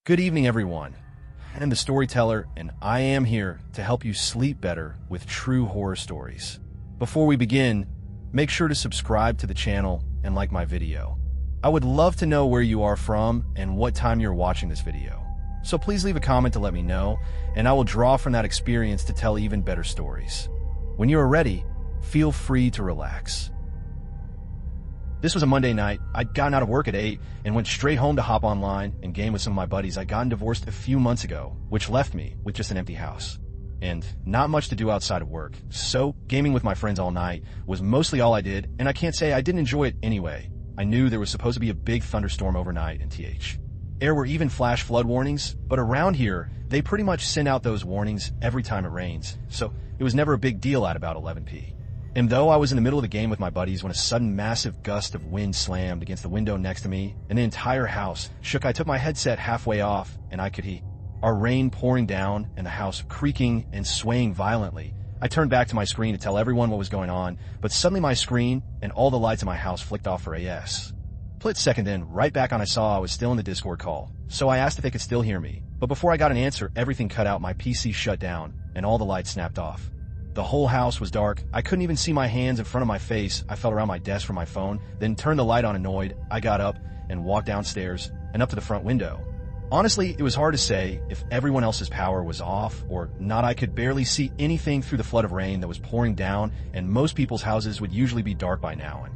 Good evening, everyone. I'm the storyteller, and I am here to help you sleep better with true horror stories. Before we begin, make sure to subscribe to the channel and like my video. I would love to know where you are from and what time you're watching this video. So please leave a comment to let me know, and I will draw from that experience to tell even better stories. When you are ready, feel free to relax. This was a Monday night. I'd gotten out of work at 8 and went straight home to hop online and game with some of my buddies. I'd gotten divorced a few months ago, which left me with just an empty house and not much to do outside of work. So gaming with my friends all night was mostly all I did, and I can't say I didn't enjoy it anyway. I knew there was supposed to be a big thunderstorm overnight in TH. There were even flash flood warnings, but around here, they pretty much send out those warnings every time it rains, so it was never a big deal at about 11 p. And though I was in the middle of the game with my buddies when a sudden massive gust of wind slammed against the window next to me and the entire house shook, I took my headset halfway off and I could hear our rain pouring down and the house creaking and swaying violently. I turned back to my screen to tell everyone what was going on, but suddenly my screen and all the lights in my house flicked off for AS. Split second then, right back on, I saw I was still in the Discord call, so I asked if they could still hear me. But before I got an answer, everything cut out, my PC shut down, and all the lights snapped off. The whole house was dark. I couldn't even see my hands in front of my face. I felt around my desk for my phone, then turned the light on annoyed. I got up and walked downstairs and up to the front window. Honestly, it was hard to say if everyone else's power was off or not. I could barely see anything through the flood of rain that was pouring down, and most people's houses would usually be dark by now.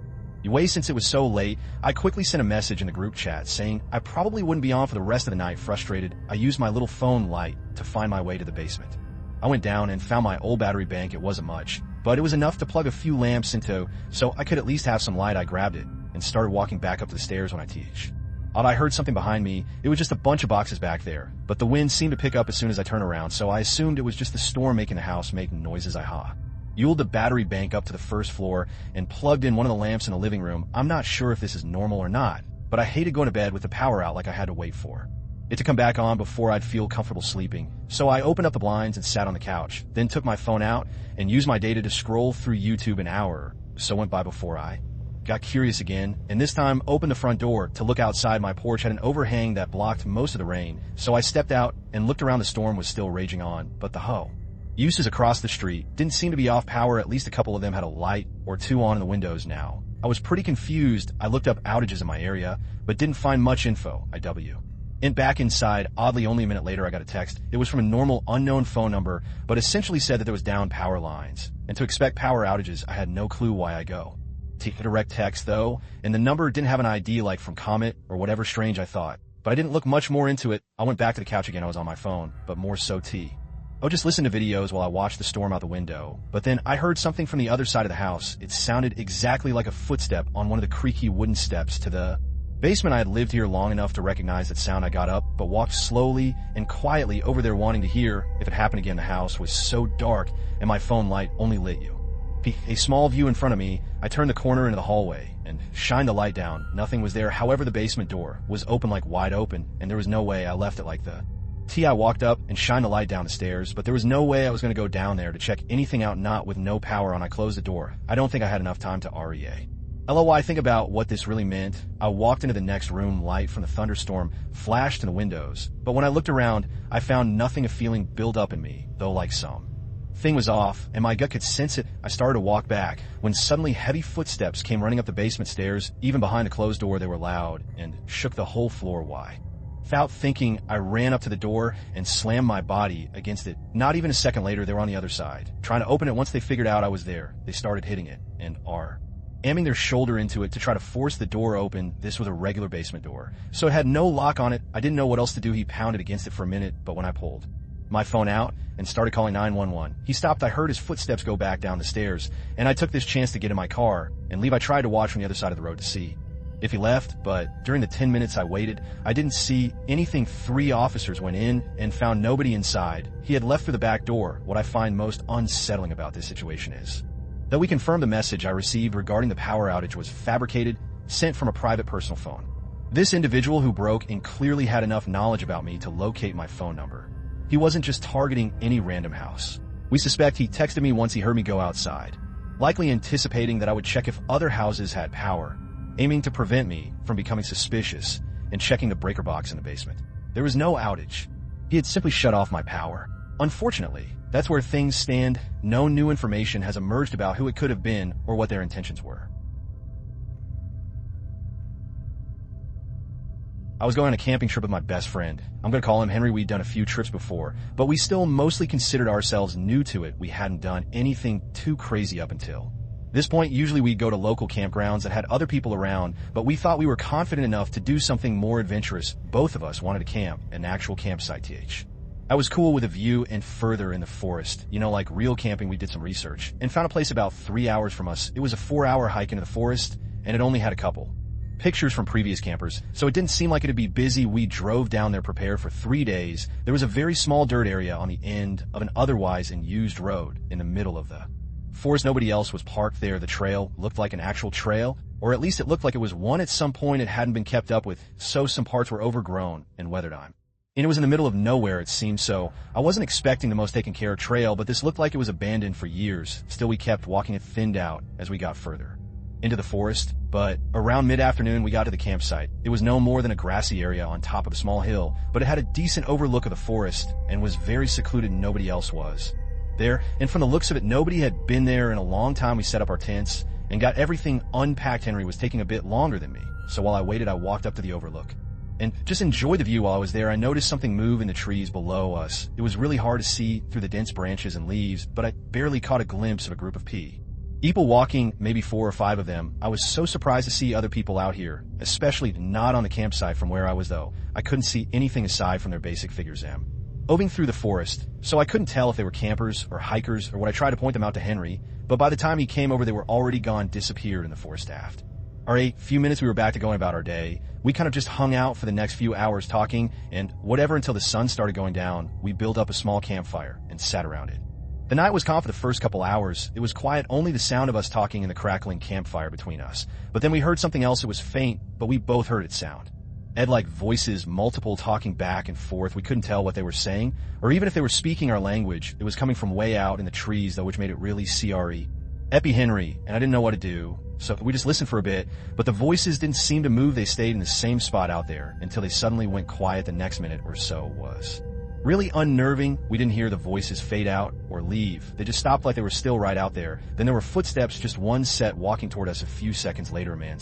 Anyway, since it was so late, I quickly sent a message in the group chat saying I probably wouldn't be on for the rest of the night. Frustrated, I used my little phone light to find my way to the basement. I went down and found my old battery bank. It wasn't much, but it was enough to plug a few lamps into so I could at least have some light. I grabbed it and started walking back up the stairs when I heard something behind me. It was just a bunch of boxes back there, but the wind seemed to pick up as soon as I turned around, so I assumed it was just the storm making the house make noises. I yuled the battery bank up to the first floor and plugged in one of the lamps in the living room. I'm not sure if this is normal or not, but I hated going to bed with the power out like I had to wait for it to come back on before I'd feel comfortable sleeping. So I opened up the blinds and sat on the couch, then took my phone out and used my data to scroll through YouTube. An hour or so went by before I got curious again, and this time opened the front door to look outside. My porch had an overhang that blocked most of the rain, so I stepped out and looked around. The storm was still raging on, but the uses across the street didn't seem to be off power. At least a couple of them had a light or two on in the windows now. I was pretty confused. I looked up outages in my area, but didn't find much info. And back inside, oddly, only a minute later, I got a text. It was from a normal unknown phone number, but essentially said that there was down power lines. And to expect power outages, I had no clue why. I go to direct text though, and the number didn't have an ID like from Comet or whatever strange I thought. But I didn't look much more into it. I went back to the couch again. I was on my phone, but more so I would just listen to videos while I watched the storm out the window. But then I heard something from the other side of the house. It sounded exactly like a footstep on one of the creaky wooden steps to the basement. I had lived here long enough to recognize that sound. I got up, but walked slowly and quietly over there, wanting to hear if it happened again. The house was so dark, and my phone light only lit a small view in front of me. I turned the corner into the hallway and shined the light down. Nothing was there. However, the basement door was open, like wide open, and there was no way I left it like the I walked up and shined the light down the stairs, but there was no way I was going to go down there to check anything out, not with no power on. I closed the door. I don't think I had enough time to LOI think about what this really meant. I walked into the next room. Light from the thunderstorm flashed in the windows, but when I looked around, I found nothing. A feeling build up in me, though, like something was off, and my gut could sense it. I started to walk back when suddenly heavy footsteps came running up the basement stairs. Even behind the closed door, they were loud and shook the whole floor. Without thinking, I ran up to the door and slammed my body against it. Not even a second later, they were on the other side, trying to open it. Once they figured out I was there, they started hitting it and jamming their shoulder into it to try to force the door open. This was a regular basement door, so it had no lock on it. I didn't know what else to do. He pounded against it for a minute, but when I pulled my phone out and started calling 911, he stopped. I heard his footsteps go back down the stairs, and I took this chance to get in my car and leave. I tried to watch from the other side of the road to see if he left, but during the 10 minutes I waited, I didn't see anything. 3 officers went in and found nobody inside. He had left through the back door. What I find most unsettling about this situation is that we confirmed the message I received regarding the power outage was fabricated, sent from a private personal phone. This individual who broke in clearly had enough knowledge about me to locate my phone number. He wasn't just targeting any random house. We suspect he texted me once he heard me go outside, likely anticipating that I would check if other houses had power, aiming to prevent me from becoming suspicious and checking the breaker box in the basement. There was no outage. He had simply shut off my power. Unfortunately, that's where things stand. No new information has emerged about who it could have been or what their intentions were. I was going on a camping trip with my best friend. I'm going to call him Henry. We'd done a few trips before, but we still mostly considered ourselves new to it. We hadn't done anything too crazy up until this point. Usually we'd go to local campgrounds that had other people around, but we thought we were confident enough to do something more adventurous. Both of us wanted to camp, an actual campsite, I was cool with a view and further in the forest. Like real camping. We did some research and found a place about 3 hours from us. It was a 4-hour hike into the forest, and it only had a couple pictures from previous campers, so it didn't seem like it'd be busy. We drove down there prepared for 3 days. There was a very small dirt area on the end of an otherwise unused road in the middle of the forest. Nobody else was parked there. The trail looked like an actual trail, or at least it looked like it was one. At some point it hadn't been kept up with, so some parts were overgrown and weathered on. And it was in the middle of nowhere, it seemed, so I wasn't expecting the most taken care of trail, but this looked like it was abandoned for years. Still, we kept walking it thinned out as we got further into the forest, but around mid-afternoon we got to the campsite. It was no more than a grassy area on top of a small hill, but it had a decent overlook of the forest and was very secluded and nobody else was there. And from the looks of it, nobody had been there in a long time. We set up our tents and got everything unpacked. Henry was taking a bit longer than me, so while I waited, I walked up to the overlook and just enjoyed the view. While I was there, I noticed something move in the trees below us. It was really hard to see through the dense branches and leaves, but I barely caught a glimpse of a group of people walking, maybe 4 or 5 of them. I was so surprised to see other people out here, especially not on the campsite. From where I was, though, I couldn't see anything aside from their basic figures moving through the forest, so I couldn't tell if they were campers or hikers or what. I tried to point them out to Henry, but by the time he came over, they were already gone, disappeared in the forest aft. Our 8 few minutes, we were back to going about our day. We kind of just hung out for the next few hours talking and whatever until the sun started going down. We built up a small campfire and sat around it. The night was calm for the first couple hours. It was quiet, only the sound of us talking and the crackling campfire between us. But then we heard something else. It was faint, but we both heard it sound. Like voices, multiple, talking back and forth. We couldn't tell what they were saying, or even if they were speaking our language. It was coming from way out in the trees, though, which made it really Epi Henry, and I didn't know what to do, so we just listened for a bit, but the voices didn't seem to move. They stayed in the same spot out there until they suddenly went quiet. The next minute or so was really unnerving. We didn't hear the voices fade out or leave. They just stopped like they were still right out there. Then there were footsteps, just one set, walking toward us. A few seconds later, a man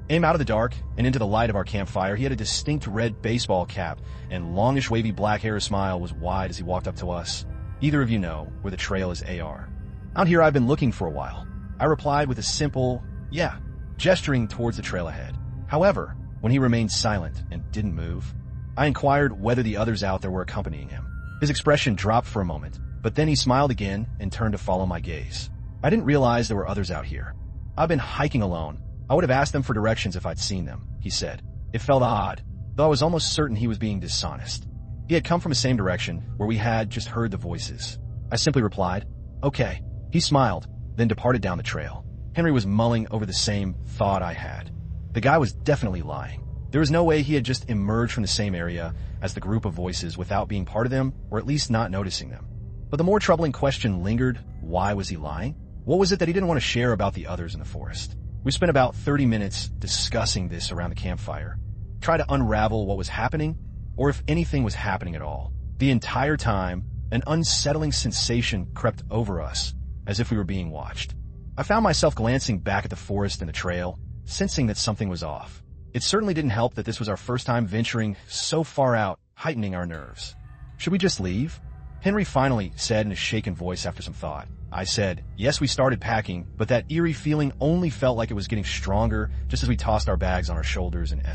came out of the dark and into the light of our campfire. He had a distinct red baseball cap and longish wavy black hair. His smile was wide as he walked up to us. Either of you know where the trail is, AR? Out here, I've been looking for a while, I replied with a simple, yeah, gesturing towards the trail ahead. However, when he remained silent and didn't move, I inquired whether the others out there were accompanying him. His expression dropped for a moment, but then he smiled again and turned to follow my gaze. I didn't realize there were others out here. I've been hiking alone. I would have asked them for directions if I'd seen them, he said. It felt odd, though I was almost certain he was being dishonest. He had come from the same direction where we had just heard the voices. I simply replied, okay. He smiled, then departed down the trail. Henry was mulling over the same thought I had. The guy was definitely lying. There was no way he had just emerged from the same area as the group of voices without being part of them, or at least not noticing them. But the more troubling question lingered. Why was he lying? What was it that he didn't want to share about the others in the forest? We spent about 30 minutes discussing this around the campfire, try to unravel what was happening, or if anything was happening at all. The entire time, an unsettling sensation crept over us, as if we were being watched. I found myself glancing back at the forest and the trail, sensing that something was off. It certainly didn't help that this was our first time venturing so far out, heightening our nerves. Should we just leave? Henry finally said in a shaken voice after some thought. I said, yes. We started packing, but that eerie feeling only felt like it was getting stronger just as we tossed our bags on our shoulders and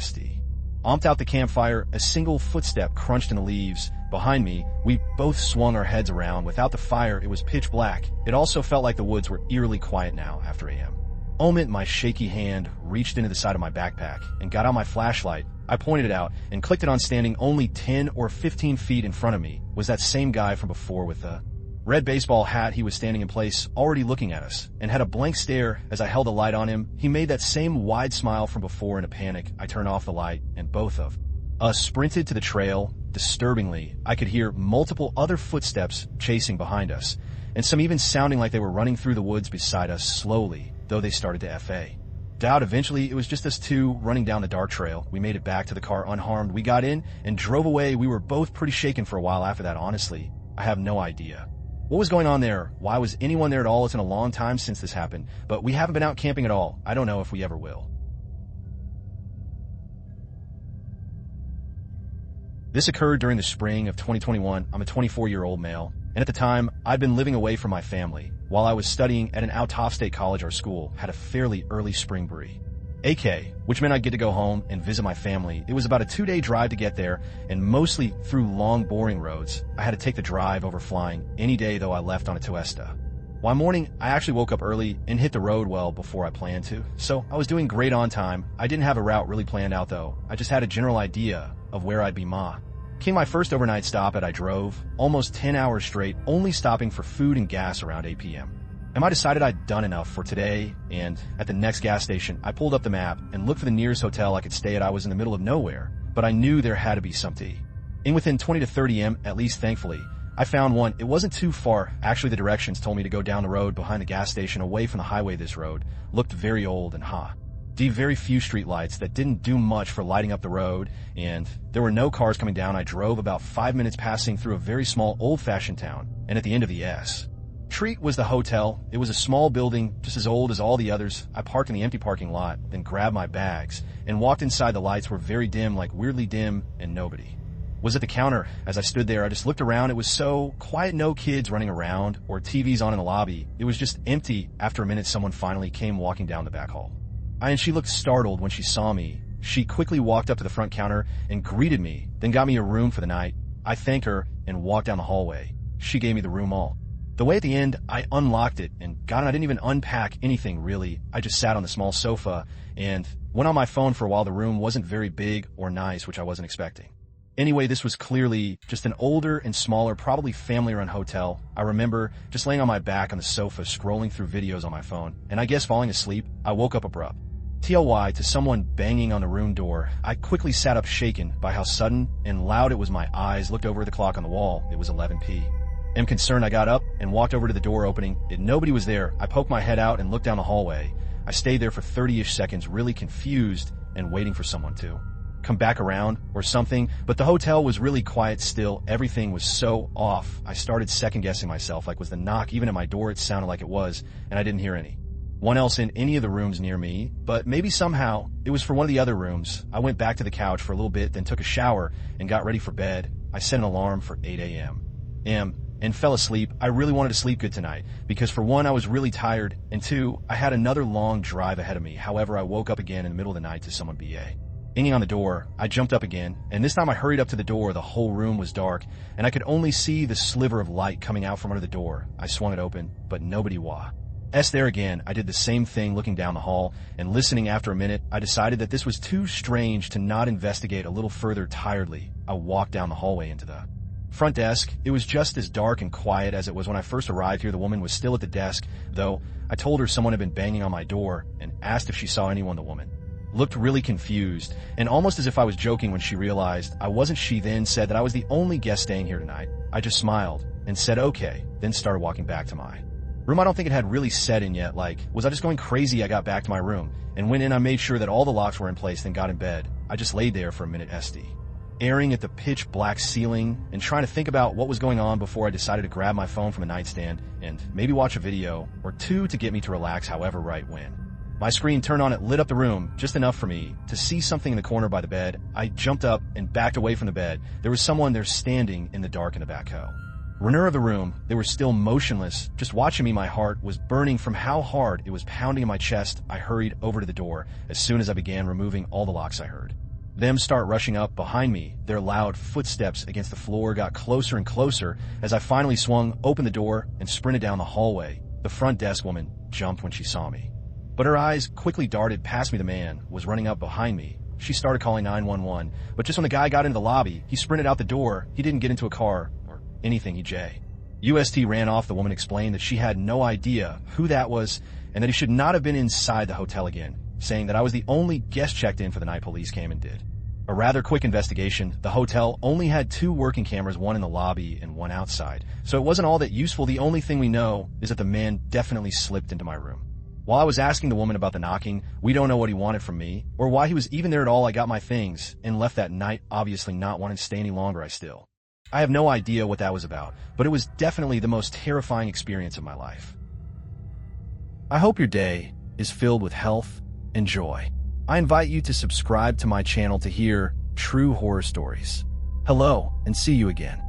omped out the campfire. A single footstep crunched in the leaves behind me. We both swung our heads around. Without the fire, it was pitch black. It also felt like the woods were eerily quiet now after AM. Moment, my shaky hand reached into the side of my backpack and got out my flashlight. I pointed it out and clicked it on. Standing only 10 or 15 feet in front of me was that same guy from before with the red baseball hat. He was standing in place, already looking at us, and had a blank stare as I held the light on him. He made that same wide smile from before. In a panic, I turned off the light, and both of us sprinted to the trail. Disturbingly, I could hear multiple other footsteps chasing behind us, and some even sounding like they were running through the woods beside us slowly, though they started to Doubt eventually it was just us two running down the dark trail. We made it back to the car unharmed. We got in and drove away. We were both pretty shaken for a while after that, honestly. I have no idea what was going on there. Why was anyone there at all? It's been a long time since this happened, but we haven't been out camping at all. I don't know if we ever will. This occurred during the spring of 2021. I'm a 24-year-old male, and at the time, I'd been living away from my family. While I was studying at an out-of-state college, our school had a fairly early spring break, AK, which meant I'd get to go home and visit my family. It was about a 2-day drive to get there, and mostly through long, boring roads. I had to take the drive over flying any day, though I left on a Tuesta. One morning, I actually woke up early and hit the road well before I planned to, so I was doing great on time. I didn't have a route really planned out, though. I just had a general idea of where I'd be Came my first overnight stop I drove almost 10 hours straight, only stopping for food and gas around 8 p.m. I decided I'd done enough for today, and at the next gas station, I pulled up the map and looked for the nearest hotel I could stay at. I was in the middle of nowhere, but I knew there had to be something. In within 20 to 30 m, at least thankfully, I found one. It wasn't too far. Actually, the directions told me to go down the road behind the gas station away from the highway. This road looked very old and very few street lights that didn't do much for lighting up the road, and there were no cars coming down. I drove about 5 minutes passing through a very small old-fashioned town, and at the end of the street was the hotel. It was a small building, just as old as all the others. I parked in the empty parking lot, then grabbed my bags, and walked inside. The lights were very dim, like weirdly dim, and nobody was at the counter. As I stood there, I just looked around. It was so quiet, no kids running around or TVs on in the lobby. It was just empty. After a minute, someone finally came walking down the back hall. And she looked startled when she saw me. She quickly walked up to the front counter and greeted me, then got me a room for the night. I thanked her and walked down the hallway. She gave me the room all the way. At the end, I unlocked it and got in. I didn't even unpack anything, really. I just sat on the small sofa and went on my phone for a while. The room wasn't very big or nice, which I wasn't expecting. Anyway, this was clearly just an older and smaller, probably family-run hotel. I remember just laying on my back on the sofa, scrolling through videos on my phone, and I guess falling asleep. I woke up abrupt. TLY to someone banging on the room door. I quickly sat up, shaken by how sudden and loud it was. My eyes looked over at the clock on the wall. It was 11 p.m. I'm concerned. I got up and walked over to the door opening. Nobody was there. I poked my head out and looked down the hallway. I stayed there for 30-ish seconds, really confused and waiting for someone to come back around or something, but the hotel was really quiet still. Everything was so off. I started second-guessing myself, like was the knock even at my door? It sounded like it was, and I didn't hear anyone else in any of the rooms near me, but maybe somehow it was for one of the other rooms. I went back to the couch for a little bit, then took a shower and got ready for bed. I set an alarm for 8 a.m. and fell asleep. I really wanted to sleep good tonight because, for one, I was really tired, and two, I had another long drive ahead of me. However, I woke up again in the middle of the night to someone banging on the door. I jumped up again, and this time I hurried up to the door. The whole room was dark, and I could only see the sliver of light coming out from under the door. I swung it open, but nobody was there again. I did the same thing, looking down the hall and listening. After a minute, I decided that this was too strange to not investigate a little further. Tiredly, I walked down the hallway into the front desk. It was just as dark and quiet as it was when I first arrived here. The woman was still at the desk, though. I told her someone had been banging on my door and asked if she saw anyone. The woman looked really confused and almost as if I was joking. When she realized I wasn't, she then said that I was the only guest staying here tonight. I just smiled and said okay, then started walking back to my room. I don't think it had really set in yet. Like, was I just going crazy? I got back to my room and went in. I made sure that all the locks were in place, then got in bed. I just laid there for a minute, staring at the pitch black ceiling and trying to think about what was going on before I decided to grab my phone from a nightstand and maybe watch a video or two to get me to relax. However, right when my screen turned on, it lit up the room just enough for me to see something in the corner by the bed. I jumped up and backed away from the bed. There was someone there standing in the dark in the back corner of the room. They were still motionless, just watching me. My heart was burning from how hard it was pounding in my chest. I hurried over to the door. As soon as I began removing all the locks, I heard them start rushing up behind me. Their loud footsteps against the floor got closer and closer as I finally swung open the door and sprinted down the hallway. The front desk woman jumped when she saw me, but her eyes quickly darted past me. The man was running up behind me. She started calling 911, but just when the guy got into the lobby, he sprinted out the door. He didn't get into a car or anything. He just ran off. The woman explained that she had no idea who that was and that he should not have been inside the hotel again, saying that I was the only guest checked in for the night. Police came and did a rather quick investigation. The hotel only had 2 working cameras, one in the lobby and one outside, so it wasn't all that useful. The only thing we know is that the man definitely slipped into my room While I was asking the woman about the knocking, we don't know what he wanted from me, or why he was even there at all. I got my things and left that night, obviously not wanting to stay any longer. I have no idea what that was about, but it was definitely the most terrifying experience of my life. I hope your day is filled with health and joy. I invite you to subscribe to my channel to hear true horror stories. Hello, and see you again.